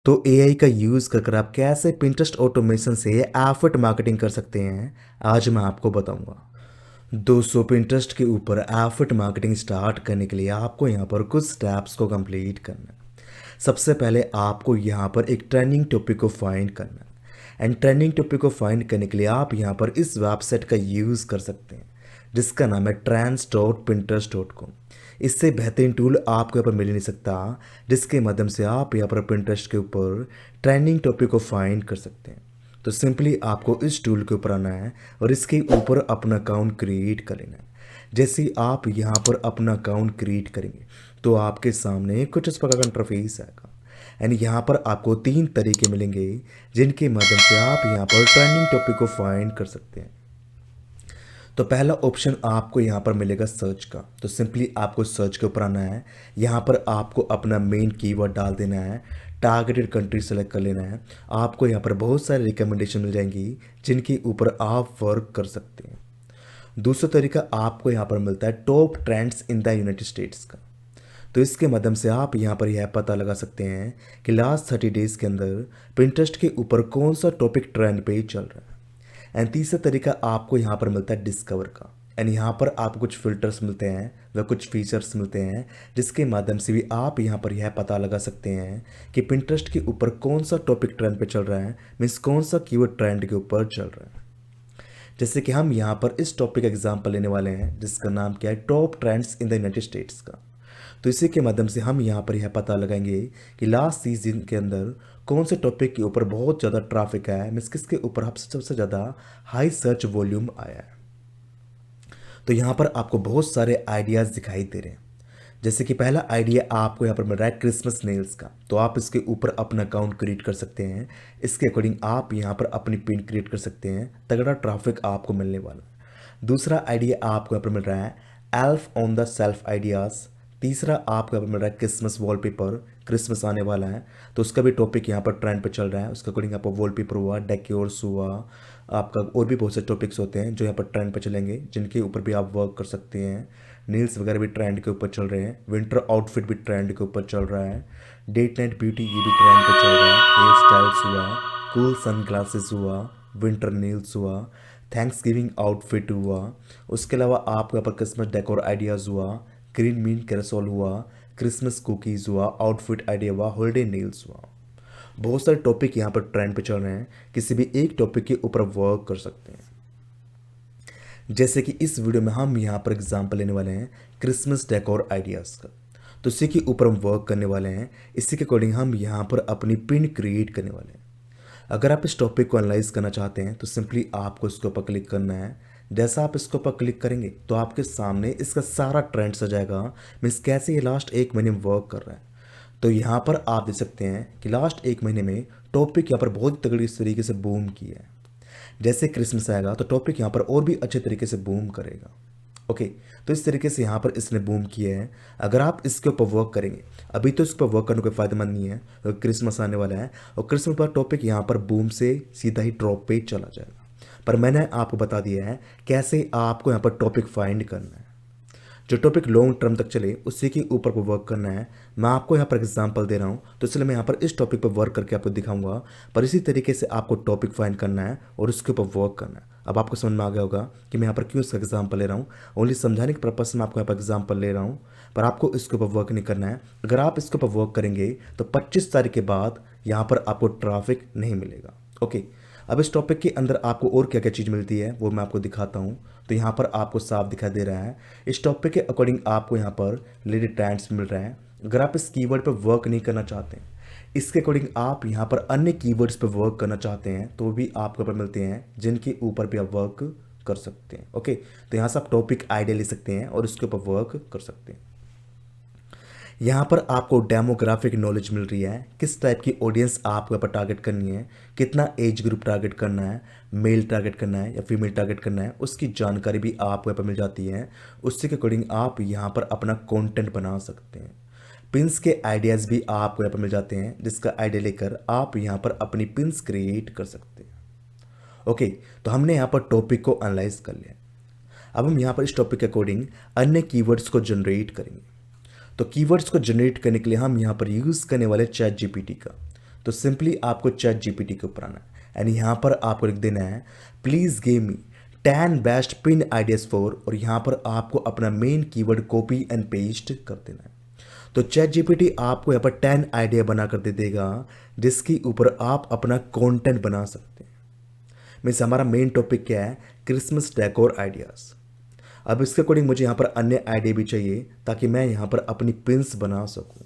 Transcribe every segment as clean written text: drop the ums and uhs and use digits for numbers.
तो एआई का यूज़ कर आप कैसे पिंटरेस्ट ऑटोमेशन से एफर्ट मार्केटिंग कर सकते हैं, आज मैं आपको बताऊंगा। दोस्तों, पिंटरेस्ट के ऊपर एफर्ट मार्केटिंग स्टार्ट करने के लिए आपको यहाँ पर कुछ स्टेप्स को कंप्लीट करना है। सबसे पहले आपको यहाँ पर एक ट्रेंडिंग टॉपिक को फाइंड करना है एंड ट्रेंडिंग टॉपिक को फाइंड करने के लिए आप यहाँ पर इस वेबसाइट का यूज़ कर सकते हैं जिसका नाम है trends.pinterest.com। इससे बेहतरीन टूल आपको यहाँ पर मिल ही नहीं सकता, जिसके माध्यम से आप यहाँ पर पिंटरेस्ट के ऊपर ट्रेंडिंग टॉपिक को फाइंड कर सकते हैं। तो सिंपली आपको इस टूल के ऊपर आना है और इसके ऊपर अपना अकाउंट क्रिएट कर लेना है। जैसे ही आप यहाँ पर अपना अकाउंट क्रिएट करेंगे तो आपके सामने कुछ इस प्रकार का इंटरफेस आएगा एंड यहाँ पर आपको 3 तरीके मिलेंगे जिनके माध्यम से आप यहाँ पर ट्रेंडिंग टॉपिक को फाइंड कर सकते हैं। तो पहला ऑप्शन आपको यहाँ पर मिलेगा सर्च का। तो सिंपली आपको सर्च के ऊपर आना है। यहाँ पर आपको अपना मेन कीवर्ड डाल देना है, टारगेटेड कंट्री सेलेक्ट कर लेना है। आपको यहाँ पर बहुत सारे रिकमेंडेशन मिल जाएंगी जिनके ऊपर आप वर्क कर सकते हैं। दूसरा तरीका आपको यहाँ पर मिलता है top trends in the United states का। तो इसके माध्यम से आप यहाँ पर यह पता लगा सकते हैं कि लास्ट 30 डेज़ के अंदर पिंटरेस्ट के ऊपर कौन सा टॉपिक ट्रेंड पे चल रहा है। एंड तीसरा तरीका आपको यहाँ पर मिलता है डिस्कवर का। एंड यहाँ पर आपको कुछ फिल्टर्स मिलते हैं व कुछ फीचर्स मिलते हैं जिसके माध्यम से भी आप यहाँ पर यह पता लगा सकते हैं कि पिंटरेस्ट के ऊपर कौन सा टॉपिक ट्रेंड पे चल रहा है, मीन्स कौन सा कीवर्ड ट्रेंड के ऊपर चल रहा है। जैसे कि हम यहाँ पर इस टॉपिक का एग्जाम्पल लेने वाले हैं जिसका नाम क्या है, top trends in the United states का। तो इसी के माध्यम से हम यहाँ पर यह पता लगाएंगे कि लास्ट सीजन के अंदर कौन से टॉपिक के ऊपर बहुत ज़्यादा ट्रैफिक आया है, मीन्स किसके ऊपर सबसे ज़्यादा हाई सर्च वॉल्यूम आया है। तो यहाँ पर आपको बहुत सारे आइडियाज़ दिखाई दे रहे हैं। जैसे कि पहला आइडिया आपको यहाँ पर मिल रहा है क्रिसमस नेल्स का। तो आप इसके ऊपर अपना अकाउंट क्रिएट कर सकते हैं। इसके अकॉर्डिंग आप यहाँ पर अपनी पिन क्रिएट कर सकते हैं, तगड़ा ट्रैफिक आपको मिलने वाला है। दूसरा आइडिया आपको यहाँ पर मिल रहा है elf on the self ideas. तीसरा आपको यहाँ पर मिल रहा है क्रिसमस वॉलपेपर, क्रिसमस आने वाला है तो उसका भी टॉपिक यहाँ पर ट्रेंड पे चल रहा है। उसके अकॉर्डिंग आपका वॉलपेपर हुआ, डेकोर्स हुआ, आपका और भी बहुत से टॉपिक्स होते हैं जो यहाँ पर ट्रेंड पे चलेंगे, जिनके ऊपर भी आप वर्क कर सकते हैं। नील्स वगैरह भी ट्रेंड के ऊपर चल रहे हैं, विंटर आउटफिट भी ट्रेंड के ऊपर चल रहा है, डेट नाइट ब्यूटी ये भी ट्रेंड पे चल रहा है, हेयर स्टाइल्स हुआ, कूल सन ग्लासेस हुआ, विंटर नील्स हुआ, थैंक्स गिविंग आउटफिट हुआ। उसके अलावा आपको यहाँ पर क्रिसमस डेकोर आइडियाज़ हुआ, ग्रीन मीन कैरोसोल हुआ, क्रिसमस कुकीज़ हुआ, आउटफिट आइडिया हुआ, हॉलीडे नील्स हुआ। बहुत सारे टॉपिक यहाँ पर ट्रेंड पे चल रहे हैं, किसी भी एक टॉपिक के ऊपर वर्क कर सकते हैं। जैसे कि इस वीडियो में हम यहाँ पर एग्जांपल लेने वाले हैं क्रिसमस डेकोर आइडियाज़ का। तो इसी के ऊपर हम वर्क करने वाले हैं। इसी के अकॉर्डिंग हम यहाँ पर अपनी पिन क्रिएट करने वाले हैं। अगर आप इस टॉपिक को एनालाइज करना चाहते हैं तो सिंपली आपको इसके ऊपर क्लिक करना है। जैसा आप इसके ऊपर क्लिक करेंगे तो आपके सामने इसका सारा ट्रेंड सजाएगा, मीन्स कैसे ये लास्ट 1 महीने में वर्क कर रहा है। तो यहाँ पर आप देख सकते हैं कि लास्ट 1 महीने में टॉपिक यहाँ पर बहुत तगड़ी तरीके से बूम किया है। जैसे क्रिसमस आएगा तो टॉपिक यहाँ पर और भी अच्छे तरीके से बूम करेगा। ओके, तो इस तरीके से यहाँ पर इसने बूम किया है। अगर आप इसके ऊपर वर्क करेंगे, अभी तो इस पर वर्क करने कोई फ़ायदेमंद नहीं है, तो क्रिसमस आने वाला है और क्रिसमस पर टॉपिक यहाँ पर बूम से सीधा ही ड्रॉप पे चला जाएगा। पर मैंने आपको बता दिया है कैसे आपको यहाँ पर टॉपिक फाइंड करना है। जो टॉपिक लॉन्ग टर्म तक चले उसी के ऊपर पर वर्क करना है। मैं आपको यहाँ पर एग्जांपल दे रहा हूँ तो इसलिए मैं यहाँ पर इस टॉपिक पर वर्क करके आपको दिखाऊंगा। पर इसी तरीके से आपको टॉपिक फाइंड करना है और उसके ऊपर वर्क करना है। अब आपको समझ में आ गया होगा कि मैं यहाँ पर क्यों इसका एग्जांपल ले रहा हूँ। ओनली समझाने के पर्पज से मैं आपको यहाँ पर एग्जांपल ले रहा हूँ, पर आपको इसके ऊपर वर्क नहीं करना है। अगर आप इसके ऊपर वर्क करेंगे तो 25 तारीख के बाद यहाँ पर आपको ट्रैफिक नहीं मिलेगा। ओके, अब इस टॉपिक के अंदर आपको और क्या क्या चीज़ मिलती है वो मैं आपको दिखाता हूँ। तो यहाँ पर आपको साफ दिखाई दे रहा है इस टॉपिक के अकॉर्डिंग आपको यहाँ पर रिलेटेड ट्रेंड्स मिल रहे हैं। अगर आप इस कीवर्ड पर वर्क नहीं करना चाहते हैं, इसके अकॉर्डिंग आप यहाँ पर अन्य कीवर्ड्स पर वर्क करना चाहते हैं तो भी आपके ऊपर मिलते हैं जिनके ऊपर भी आप वर्क कर सकते हैं। ओके, तो यहाँ से आप टॉपिक आइडिया ले सकते हैं और उसके ऊपर वर्क कर सकते हैं। यहाँ पर आपको डेमोग्राफिक नॉलेज मिल रही है, किस टाइप की ऑडियंस आपको यहाँ पर टारगेट करनी है, कितना एज ग्रुप टारगेट करना है, मेल टारगेट करना है या फीमेल टारगेट करना है, उसकी जानकारी भी आपको यहाँ पर मिल जाती है। उसके अकॉर्डिंग आप यहाँ पर अपना कंटेंट बना सकते हैं। पिन्स के आइडियाज़ भी आपको यहाँ पर मिल जाते हैं, जिसका आइडिया लेकर आप यहाँ पर अपनी पिन्स क्रिएट कर सकते हैं। ओके, तो हमने यहाँ पर टॉपिक को एनालाइज कर लिया। अब हम यहाँ पर इस टॉपिक के अकॉर्डिंग अन्य कीवर्ड्स को जनरेट करेंगे। तो कीवर्ड्स को जनरेट करने के लिए हम यहाँ पर यूज़ करने वाले चैट जीपीटी का। तो सिंपली आपको चैट जीपीटी के ऊपर आना है एंड यहाँ पर आपको लिख देना है please give me 10 best pin ideas for, और यहाँ पर आपको अपना main keyword copy and paste कर देना है। तो चैट जीपीटी आपको यहाँ पर 10 आइडिया बना कर दे देगा जिसके ऊपर आप अपना कंटेंट बना सकते हैं। मीन्स हमारा मेन टॉपिक क्या है, क्रिसमस डेकोर आइडियाज़। अब इसके अकॉर्डिंग मुझे यहाँ पर अन्य आइडिया भी चाहिए ताकि मैं यहाँ पर अपनी पिन्स बना सकूँ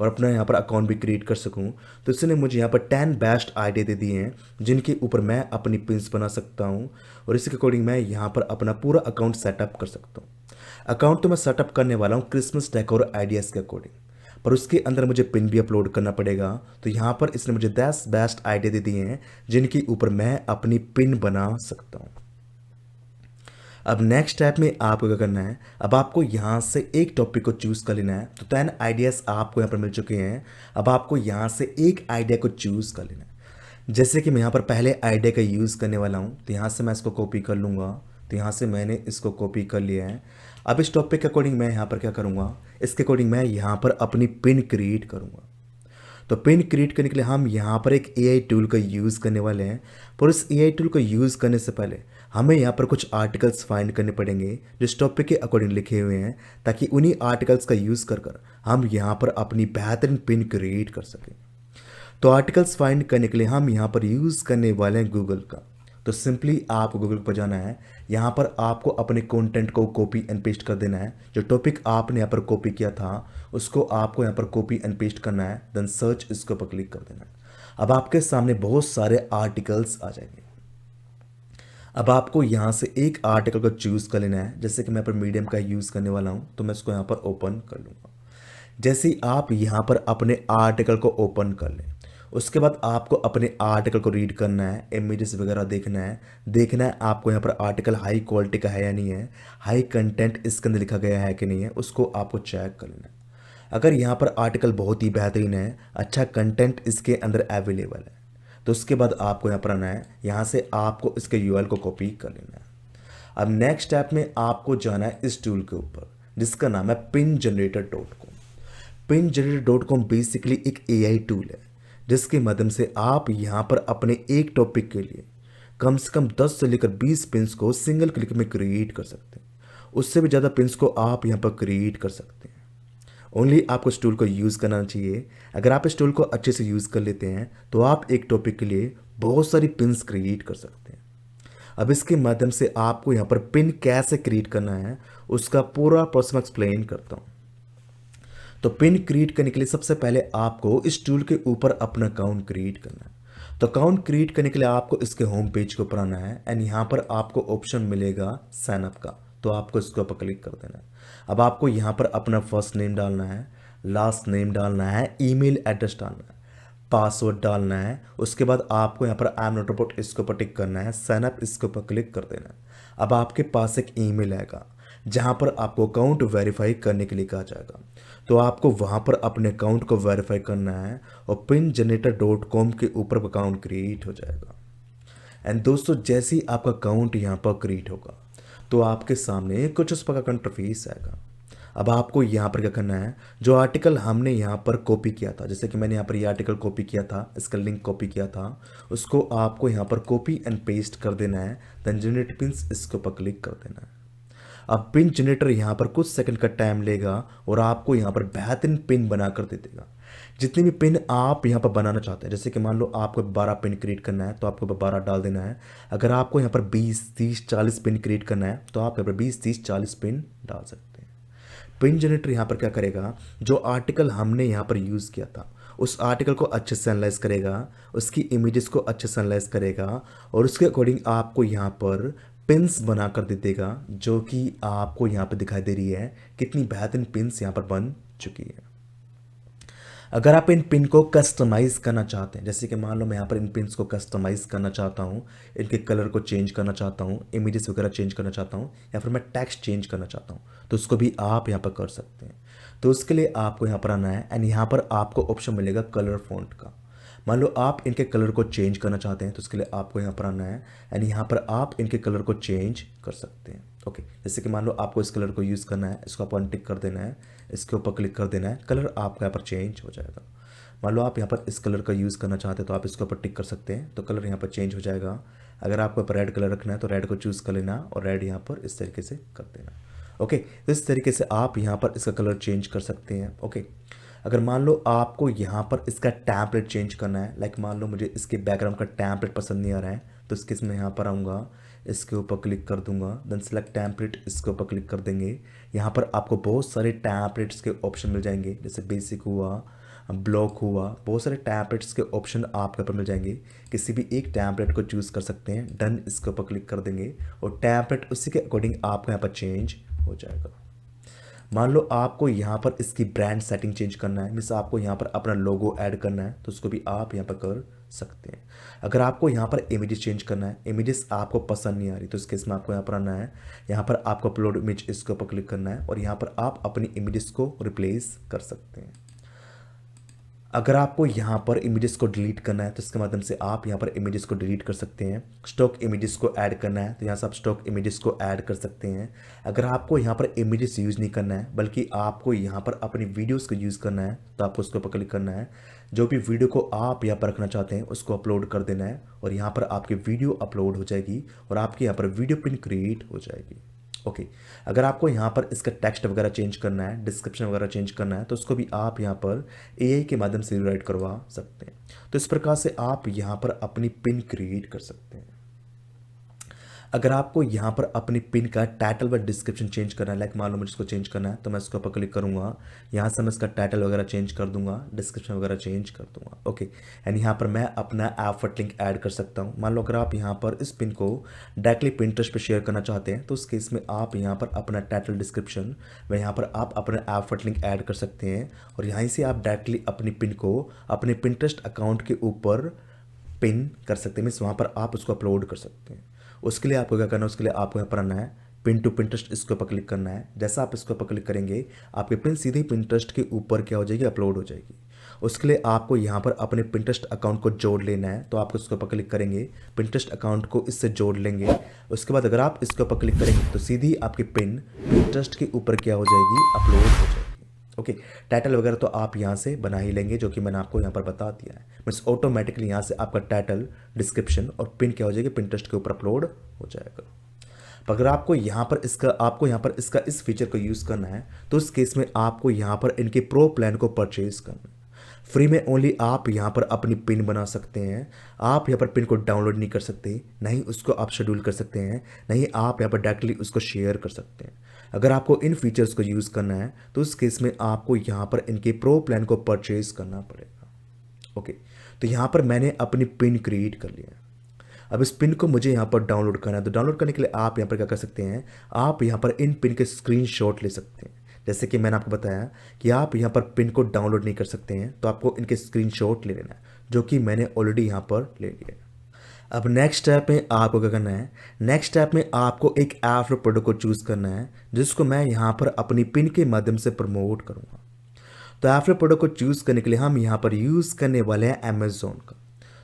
और अपना यहाँ पर अकाउंट भी क्रिएट कर सकूँ। तो इसने मुझे यहाँ पर 10 बेस्ट आइडिया दे दिए हैं जिनके ऊपर मैं अपनी पिन्स बना सकता हूँ और इसके अकॉर्डिंग मैं यहाँ पर अपना पूरा अकाउंट सेटअप कर सकता हूँ। अकाउंट तो मैं सेटअप करने वाला हूँ क्रिसमस डेकोर आइडियाज़ के अकॉर्डिंग, पर उसके अंदर मुझे पिन भी अपलोड करना पड़ेगा। तो यहाँ पर इसने मुझे 10 बेस्ट आइडिया दे दिए हैं जिनके ऊपर मैं अपनी पिन बना सकता हूँ। अब नेक्स्ट स्टेप में आपको क्या करना है, अब आपको यहाँ से एक टॉपिक को चूज़ कर लेना है। तो 10 आइडियाज़ आपको यहाँ पर मिल चुके हैं। अब आपको यहाँ से एक आइडिया को चूज़ कर लेना है। जैसे कि मैं यहाँ पर पहले आइडिया का यूज़ करने वाला हूँ, तो यहाँ से मैं इसको कॉपी कर लूँगा। तो यहाँ से मैंने इसको कॉपी कर लिया है। अब इस टॉपिक के अकॉर्डिंग मैं यहाँ पर क्या करूँगा, इसके अकॉर्डिंग मैं यहाँ पर अपनी पिन क्रिएट करूँगा। तो पिन क्रिएट करने के लिए हम यहाँ पर एक एआई टूल का यूज़ करने वाले हैं, पर उस एआई टूल को यूज़ करने से पहले हमें यहाँ पर कुछ आर्टिकल्स फाइंड करने पड़ेंगे जो इस टॉपिक के अकॉर्डिंग लिखे हुए हैं, ताकि उन्हीं आर्टिकल्स का यूज़ कर कर हम यहाँ पर अपनी बेहतरीन पिन क्रिएट कर सकें। तो आर्टिकल्स फाइंड करने के लिए हम यहाँ पर यूज़ करने वाले हैं गूगल का। तो सिंपली आप गूगल पर जाना है, यहाँ पर आपको अपने कंटेंट को कॉपी एंड पेस्ट कर देना है। जो टॉपिक आपने यहाँ पर कॉपी किया था उसको आपको यहाँ पर कॉपी एंड पेस्ट करना है, देन सर्च इसके ऊपर क्लिक कर देना है। अब आपके सामने बहुत सारे आर्टिकल्स आ जाएंगे। अब आपको यहाँ से एक आर्टिकल को चूज़ कर लेना है। जैसे कि मैं यहाँ पर मीडियम का यूज़ करने वाला हूँ, तो मैं इसको यहाँ पर ओपन कर लूँगा। जैसे ही आप यहाँ पर अपने आर्टिकल को ओपन कर लें, उसके बाद आपको अपने आर्टिकल को रीड करना है, इमेजेस वगैरह देखना है आपको यहाँ पर आर्टिकल हाई क्वालिटी का है या नहीं है, हाई कंटेंट इसके अंदर लिखा गया है कि नहीं है, उसको आपको चेक कर लेना है। अगर यहाँ पर आर्टिकल बहुत ही बेहतरीन है, अच्छा कंटेंट इसके अंदर अवेलेबल है, तो उसके बाद आपको यहाँ पर आना है, यहाँ से आपको इसके यूआरएल को कॉपी कर लेना है। अब नेक्स्ट स्टेप में आपको जाना है इस टूल के ऊपर जिसका नाम है pingenerator.com। pingenerator.com बेसिकली एक एआई टूल है जिसके माध्यम से आप यहाँ पर अपने एक टॉपिक के लिए कम से कम 10 से लेकर 20 पिन्स को सिंगल क्लिक में क्रिएट कर सकते हैं। उससे भी ज़्यादा पिन्स को आप यहाँ पर क्रिएट कर सकते हैं। ओनली आपको इस टूल को यूज़ करना चाहिए। अगर आप इस टूल को अच्छे से यूज़ कर लेते हैं तो आप एक टॉपिक के लिए बहुत सारी पिन्स क्रिएट कर सकते हैं। अब इसके माध्यम से आपको यहाँ पर पिन कैसे क्रिएट करना है उसका पूरा प्रोसेस एक्सप्लेन करता हूँ। तो पिन क्रिएट करने के लिए सबसे पहले आपको इस टूल के ऊपर अपना अकाउंट क्रिएट करना है। तो अकाउंट क्रिएट करने के लिए आपको इसके होम पेज के ऊपर आना है एंड यहाँ पर आपको ऑप्शन मिलेगा साइन अप का, तो आपको इसके ऊपर क्लिक कर देना है। अब आपको यहाँ पर अपना फर्स्ट नेम डालना है, लास्ट नेम डालना है, ईमेल एड्रेस डालना है, पासवर्ड डालना है। उसके बाद आपको यहाँ पर आई एम नॉट रोबोट इसके ऊपर टिक करना है, साइन अप इसके ऊपर क्लिक कर देना है। अब आपके पास एक ईमेल आएगा जहाँ पर आपको अकाउंट वेरीफाई करने के लिए कहा जाएगा। तो आपको वहाँ पर अपने अकाउंट को वेरीफाई करना है और pingenerator.com के ऊपर अकाउंट क्रिएट हो जाएगा। एंड दोस्तों जैसे ही आपका अकाउंट यहाँ पर क्रिएट होगा तो आपके सामने कुछ उस प्रकार का इंटरफेस आएगा। अब आपको यहाँ पर क्या करना है, जो आर्टिकल हमने यहाँ पर कॉपी किया था, जैसे कि मैंने यहाँ पर ये आर्टिकल कॉपी किया था, इसका लिंक कॉपी किया था, उसको आपको यहाँ पर कॉपी एंड पेस्ट कर देना है। देन जनरेट पिन्स इसके ऊपर क्लिक कर देना है। अब पिन जनरेटर यहाँ पर कुछ सेकंड का टाइम लेगा और आपको यहाँ पर बेहतरीन पिन बना कर दे देगा। जितनी भी पिन आप यहाँ पर बनाना चाहते हैं, जैसे कि मान लो आपको 12 पिन क्रिएट करना है तो आपको 12 डाल देना है। अगर आपको यहाँ पर 20, 30, 40 पिन क्रिएट करना है तो आप यहाँ पर 20, 30, 40 पिन डाल सकते हैं। पिन जनरेटर यहाँ पर क्या करेगा, जो आर्टिकल हमने यहाँ पर यूज़ किया था उस आर्टिकल को अच्छे से एनालाइज करेगा, उसकी इमेजेस को अच्छे से एनालाइज करेगा और उसके अकॉर्डिंग आपको यहाँ पर पिन्स बना कर दे देगा, जो कि आपको यहाँ पर दिखाई दे रही है कितनी बेहतरीन पिन्स यहाँ पर बन चुकी है। अगर आप इन पिन को कस्टमाइज़ करना चाहते हैं, जैसे कि मान लो मैं यहाँ पर इन पिन्स को कस्टमाइज़ करना चाहता हूँ, इनके कलर को चेंज करना चाहता हूँ, इमेजेस वगैरह चेंज करना चाहता हूँ, या फिर मैं टेक्स्ट चेंज करना चाहता हूँ, तो उसको भी आप यहाँ पर कर सकते हैं। तो उसके लिए आपको यहाँ पर आना है एंड यहाँ पर आपको ऑप्शन मिलेगा कलर फॉन्ट का। मान लो आप इनके कलर को चेंज करना चाहते हैं तो उसके लिए आपको यहाँ पर आना है एंड यहाँ पर आप इनके कलर को चेंज कर सकते हैं। ओके, जैसे कि मान लो आपको इस कलर को यूज़ करना है, इसको आप अनटिक कर देना है, इसके ऊपर क्लिक कर देना है, कलर आपका यहाँ पर चेंज हो जाएगा। मान लो आप यहाँ पर इस कलर का यूज़ करना चाहते हैं तो आप इसके ऊपर टिक कर सकते हैं, तो कलर यहाँ पर चेंज हो जाएगा। अगर आपको यहाँ पर रेड कलर रखना है तो रेड को चूज़ कर लेना और रेड यहाँ पर इस तरीके से कर देना। ओके, तो इस तरीके से आप यहाँ पर इसका कलर चेंज कर सकते हैं। ओके, अगर मान लो आपको यहाँ पर इसका टैम्पलेट चेंज करना है, लाइक मान लो मुझे इसके बैकग्राउंड का टैम्पलेट पसंद नहीं आ रहा है, तो इसके इसमें यहाँ पर आऊँगा, इसके ऊपर क्लिक कर दूंगा, देन सेलेक्ट टैम्पलेट, इसके ऊपर क्लिक कर देंगे। यहाँ पर आपको बहुत सारे टैम्पलेट्स के ऑप्शन मिल जाएंगे, जैसे बेसिक हुआ, ब्लॉक हुआ, बहुत सारे टैम्पलेट्स के ऑप्शन आपके ऊपर मिल जाएंगे। किसी भी एक टैम्पलेट को चूज़ कर सकते हैं, डन इसके ऊपर क्लिक कर देंगे और टैम्पलेट उसी के अकॉर्डिंग आपको यहाँ पर चेंज हो जाएगा। मान लो आपको यहाँ पर इसकी ब्रांड सेटिंग चेंज करना है, मीन्स आपको यहाँ पर अपना लोगो ऐड करना है, तो उसको भी आप यहाँ पर कर सकते हैं। अगर आपको यहाँ पर इमेजेस चेंज करना है, इमेजेस आपको पसंद नहीं आ रही, तो इस केस में आपको यहाँ पर आना है, यहाँ पर आपको अपलोड इमेज, इसके ऊपर क्लिक करना है और यहाँ पर आप अपनी इमेजेस को रिप्लेस कर सकते हैं। अगर आपको यहाँ पर इमेजेस को डिलीट करना है तो इसके माध्यम से आप यहाँ पर इमेजेस को डिलीट कर सकते हैं। स्टॉक इमेजेस को ऐड करना है तो यहाँ से आप स्टॉक इमेजेस को ऐड कर सकते हैं। अगर आपको यहाँ पर इमेजेस यूज़ नहीं करना है बल्कि आपको यहाँ पर अपनी वीडियोस को यूज़ करना है, तो आपको उसके ऊपर क्लिक करना है। जो भी वीडियो को आप यहाँ पर रखना चाहते हैं उसको अपलोड कर देना है और यहाँ पर आपकी वीडियो अपलोड हो जाएगी और आपके यहाँ पर वीडियो पिन क्रिएट हो जाएगी। ओके, अगर आपको यहाँ पर इसका टेक्स्ट वगैरह चेंज करना है, डिस्क्रिप्शन वगैरह चेंज करना है, तो उसको भी आप यहाँ पर एआई के माध्यम से रीराइट करवा सकते हैं। तो इस प्रकार से आप यहाँ पर अपनी पिन क्रिएट कर सकते हैं। अगर आपको यहाँ पर अपनी पिन का टाइटल व डिस्क्रिप्शन चेंज करना है, लाइक मान लो मुझे इसको चेंज करना है, तो मैं इसके ऊपर क्लिक करूँगा, यहाँ से मैं इसका टाइटल वगैरह चेंज कर दूंगा, डिस्क्रिप्शन वगैरह चेंज कर दूंगा। ओके, एंड यहाँ पर मैं अपना एफर्ट लिंक ऐड कर सकता हूँ। मान लो अगर आप यहाँ पर इस पिन को डायरेक्टली पिंटरेस्ट पे शेयर करना चाहते हैं, तो उस केस में आप यहाँ पर अपना टाइटल, डिस्क्रिप्शन व यहाँ पर आप अपना एफर्ट लिंक ऐड कर सकते हैं और यहाँ से आप डायरेक्टली अपनी पिन को अपने पिंटरेस्ट अकाउंट के ऊपर पिन कर सकते हैं, मीन्स वहाँ पर आप उसको अपलोड कर सकते हैं। उसके लिए आपको क्या करना है, उसके लिए आपको यहाँ पर आना है, पिन टू पिंटरेस्ट, इसके ऊपर क्लिक करना है। जैसा आप इसके ऊपर क्लिक करेंगे आपकी पिन सीधे पिंटरेस्ट के ऊपर क्या हो जाएगी, अपलोड हो जाएगी। उसके लिए आपको यहाँ पर अपने पिंटरेस्ट अकाउंट को जोड़ लेना है, तो आपको इसके ऊपर क्लिक करेंगे, पिंटरेस्ट अकाउंट को इससे जोड़ लेंगे। उसके बाद अगर आप इसके ऊपर क्लिक करेंगे तो सीधी आपकी पिन पिंटरेस्ट के ऊपर क्या हो जाएगी, अपलोड हो जाएगी। ओके, टाइटल वगैरह तो आप यहाँ से बना ही लेंगे, जो कि मैंने आपको यहाँ पर बता दिया है। मीन्स ऑटोमेटिकली यहाँ से आपका टाइटल, डिस्क्रिप्शन और पिन क्या हो जाएगी, पिंटरेस्ट के ऊपर अपलोड हो जाएगा। अगर आपको यहाँ पर इसका इस फीचर को यूज़ करना है तो उस केस में आपको यहाँ पर इनके प्रो प्लान को परचेज करना है। फ्री में ओनली आप यहाँ पर अपनी पिन बना सकते हैं। आप यहाँ पर पिन को डाउनलोड नहीं कर सकते, नहीं उसको आप शेड्यूल कर सकते हैं, नहीं आप यहाँ पर डायरेक्टली उसको शेयर कर सकते हैं। अगर आपको इन फीचर्स को यूज़ करना है तो उस केस में आपको यहाँ पर इनके प्रो प्लान को परचेज करना पड़ेगा। ओके, तो यहाँ पर मैंने अपनी पिन क्रिएट कर लिया। अब इस पिन को मुझे यहाँ पर डाउनलोड करना है, तो डाउनलोड करने के लिए आप यहाँ पर क्या कर सकते हैं, आप यहाँ पर इन पिन के स्क्रीनशॉट ले सकते हैं। जैसे कि मैंने आपको बताया कि आप यहाँ पर पिन को डाउनलोड नहीं कर सकते हैं, तो आपको इनके स्क्रीनशॉट ले लेना है, जो कि मैंने ऑलरेडी यहाँ पर ले लिया है। अब नेक्स्ट स्टेप में आपको क्या करना है, नेक्स्ट स्टेप में आपको एक एफर्ट प्रोडक्ट को चूज़ करना है, जिसको मैं यहाँ पर अपनी पिन के माध्यम से प्रमोट करूँगा। तो एफर्ट प्रोडक्ट को चूज़ करने के लिए हम यहाँ पर यूज़ करने वाले हैं अमेज़ॉन का।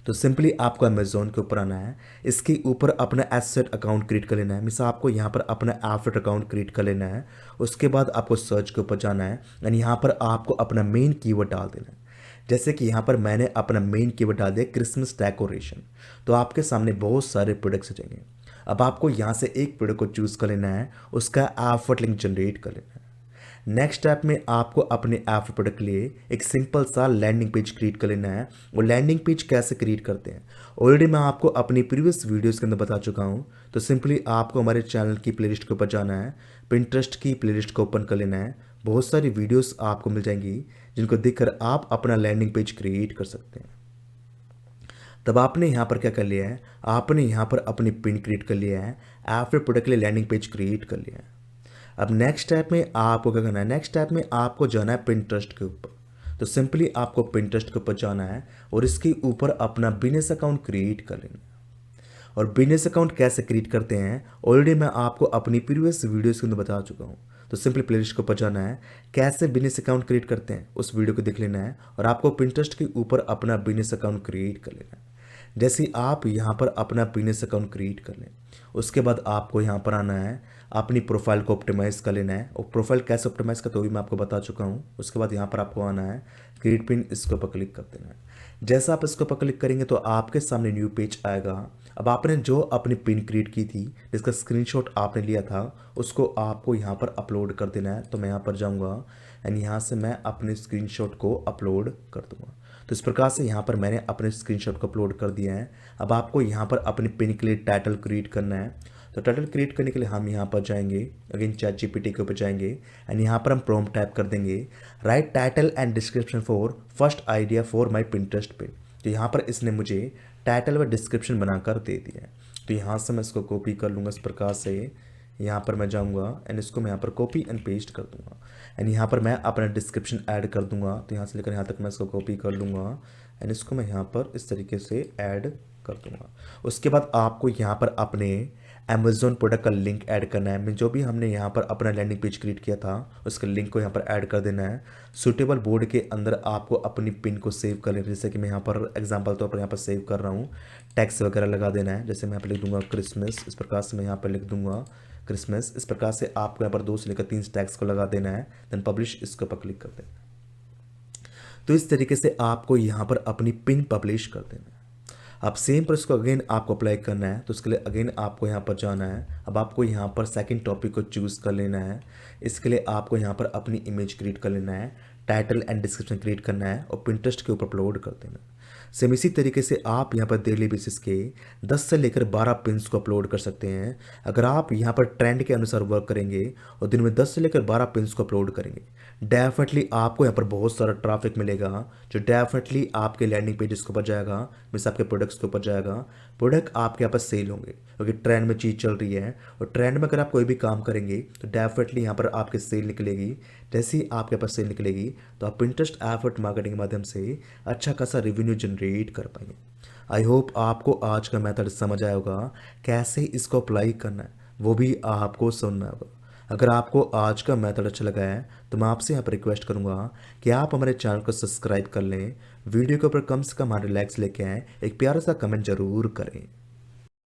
तो सिंपली आपको अमेज़ॉन के ऊपर आना है, इसके ऊपर अपना एसेट अकाउंट क्रिएट कर लेना है, मीन्स आपको यहाँ पर अपना एफर्ट अकाउंट क्रिएट कर लेना है। उसके बाद आपको सर्च के ऊपर जाना है एंड यहाँ पर आपको अपना मेन कीवर्ड डाल देना है। जैसे कि यहाँ पर मैंने अपना मेन कीवर्ड डाल दिया क्रिसमस डेकोरेशन, तो आपके सामने बहुत सारे प्रोडक्ट्स आ जाएंगे। अब आपको यहाँ से एक प्रोडक्ट को चूज़ कर लेना है, उसका एफर्ट लिंक जनरेट कर लेना है। नेक्स्ट स्टेप में आपको अपने एफर्ट प्रोडक्ट के लिए एक सिंपल सा लैंडिंग पेज क्रिएट कर लेना है। वो लैंडिंग पेज कैसे क्रिएट करते हैं ऑलरेडी मैं आपको अपनी प्रीवियस वीडियोस के अंदर बता चुका हूँ। तो सिंपली आपको हमारे चैनल की प्लेलिस्ट के ऊपर जाना है, पिंटरेस्ट की प्लेलिस्ट को ओपन कर लेना है। बहुत सारी वीडियोस आपको मिल जाएंगी जिनको देखकर आप अपना लैंडिंग पेज क्रिएट कर सकते हैं। तब आपने यहाँ पर क्या कर लिया है, आपने यहाँ पर अपनी पिन क्रिएट कर लिया है, एफर्ट प्रोडक्ट के लिए लैंडिंग पेज क्रिएट कर लिया है। अब नेक्स्ट स्टेप में आपको क्या करना है, नेक्स्ट स्टेप में आपको जाना है पिंटरेस्ट के ऊपर। तो सिंपली आपको पिंटरेस्ट के ऊपर जाना है और इसके ऊपर अपना बिजनेस अकाउंट क्रिएट कर लेना है। और बिजनेस अकाउंट कैसे क्रिएट करते हैं ऑलरेडी मैं आपको अपनी प्रीवियस वीडियोस के अंदर बता चुका हूँ। तो सिंपली प्लेलिस्ट के ऊपर जाना है, कैसे बिजनेस अकाउंट क्रिएट करते हैं उस वीडियो को देख लेना है और आपको पिंटरेस्ट के ऊपर अपना बिजनेस अकाउंट क्रिएट कर लेना है। जैसे आप यहाँ पर अपना बिजनेस अकाउंट क्रिएट कर लें, उसके बाद आपको यहाँ पर आना है, अपनी प्रोफाइल को ऑप्टिमाइज़ कर लेना है, और प्रोफाइल कैसे ऑप्टिमाइज़ करते हो भी मैं आपको बता चुका हूँ। उसके बाद यहाँ पर आपको आना है क्रिएट पिन, इसके ऊपर क्लिक कर देना है। जैसा आप इसके ऊपर क्लिक करेंगे तो आपके सामने न्यू पेज आएगा। अब आपने जो अपनी पिन क्रिएट की थी, जिसका स्क्रीनशॉट आपने लिया था, उसको आपको यहाँ पर अपलोड कर देना है। तो मैं यहाँ पर जाऊँगा एंड यहाँ से मैं अपने स्क्रीनशॉट को अपलोड कर दूँगा। तो इस प्रकार से यहाँ पर मैंने अपने स्क्रीनशॉट को अपलोड कर दिया है। अब आपको यहाँ पर अपनी पिन के लिए टाइटल क्रिएट करना है। तो टाइटल क्रिएट करने के लिए हम यहाँ पर जाएंगे, अगेन चैट जीपीटी के ऊपर जाएंगे एंड यहाँ पर हम प्रॉम्प्ट टाइप कर देंगे, right title and description for first idea for my Pinterest page. तो यहाँ पर इसने मुझे टाइटल व डिस्क्रिप्शन बनाकर दे दिया है। तो यहाँ से मैं इसको कॉपी कर लूँगा इस प्रकार से। यहाँ पर मैं जाऊँगा एंड इसको मैं यहाँ पर कॉपी एंड पेस्ट कर दूँगा एंड यहाँ पर मैं अपना डिस्क्रिप्शन ऐड कर दूँगा। तो यहाँ से लेकर यहाँ तक मैं इसको कॉपी कर लूँगा एंड इसको मैं यहाँ पर इस तरीके से ऐड कर दूँगा। उसके बाद आपको यहाँ पर अपने अमेज़ॉन प्रोडक्ट का लिंक ऐड करना है। जो भी हमने यहाँ पर अपना लैंडिंग पेज क्रिएट किया था उसके लिंक को यहाँ पर ऐड कर देना है। सूटेबल बोर्ड के अंदर आपको अपनी पिन को सेव कर लेना है। जैसे कि मैं यहाँ पर एग्जांपल तौर पर यहाँ पर सेव कर रहा हूँ, टैक्स वगैरह लगा देना है। जैसे मैं यहाँ पर लिख दूंगा क्रिसमस, इस प्रकार से मैं यहाँ पर लिख दूंगा क्रिसमस। इस प्रकार से आपको यहाँ पर 2 से लेकर 3 टैक्स को लगा देना है, देन पब्लिश इसके ऊपर क्लिक कर देना है। तो इस तरीके से आपको यहाँ पर अपनी पिन पब्लिश कर देना है। अब सेम पर इसको अगेन आपको अप्लाई करना है। तो उसके लिए अगेन आपको यहाँ पर जाना है। अब आपको यहाँ पर सेकंड टॉपिक को चूज़ कर लेना है। इसके लिए आपको यहाँ पर अपनी इमेज क्रिएट कर लेना है, टाइटल एंड डिस्क्रिप्शन क्रिएट करना है और पिंटरेस्ट के ऊपर अपलोड कर देना है। सेम इसी तरीके से आप यहाँ पर डेली बेसिस के 10 से लेकर 12 पिन्स को अपलोड कर सकते हैं। अगर आप यहाँ पर ट्रेंड के अनुसार वर्क करेंगे और दिन में 10 से लेकर 12 पिन्स को अपलोड करेंगे, डेफिनेटली आपको यहाँ पर बहुत सारा ट्रैफिक मिलेगा, जो डेफिनेटली आपके लैंडिंग पेजेस के ऊपर जाएगा, मीन्स आपके प्रोडक्ट्स के ऊपर जाएगा। प्रोडक्ट आपके यहाँ पर सेल होंगे क्योंकि ट्रेंड में चीज़ चल रही है, और ट्रेंड में अगर आप कोई भी काम करेंगे तो डेफिनेटली यहाँ पर आपके सेल निकलेगी। जैसे ही आपके पास सेल निकलेगी तो आप पिंटरेस्ट एफर्ट मार्केटिंग के माध्यम से अच्छा खासा रेवेन्यू जनरेट कर पाएंगे। आई होप आपको आज का मेथड समझ आया होगा, कैसे इसको अप्लाई करना है वो भी आपको सुनना होगा। अगर आपको आज का मेथड अच्छा लगा है तो मैं आपसे यहाँ पर रिक्वेस्ट करूँगा कि आप हमारे चैनल को सब्सक्राइब कर लें, वीडियो के ऊपर कम से कम हमारे लाइक्स लेके आएँ, एक प्यारा सा कमेंट जरूर करें।